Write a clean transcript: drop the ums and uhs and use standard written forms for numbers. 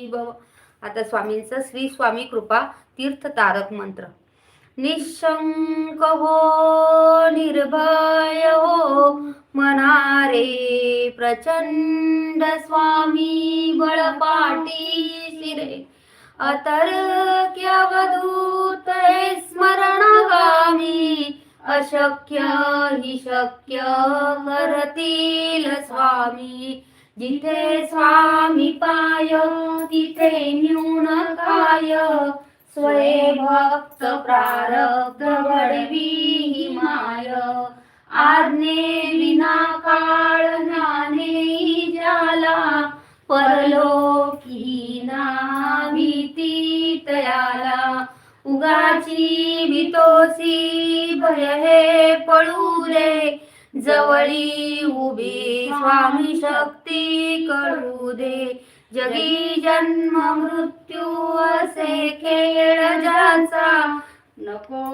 भव. आता स्वामींचा श्री स्वामी कृपा तीर्थ तारक मंत्र. निशंक हो, निर्भय हो, मनारे प्रचंड स्वामी बळपाठी शिरे. अतर्क्य अवधूत स्मरणगामी, अशक्य हि शक्य करतील स्वामी. जिथे स्वामी पाय तिथे न्यून काय, स्वये भक्त प्रारब्ध घडवी माय. आज्ञे विना काळ ज्ञाने ज्याला, परलोकी ना भीती तयाला. उगाची भीतोसी भय हे पळू दे, जवळी उभी स्वामी शक्ती कळू दे. जगी जन्म मृत्यू असे खेळ ज्याचा, नको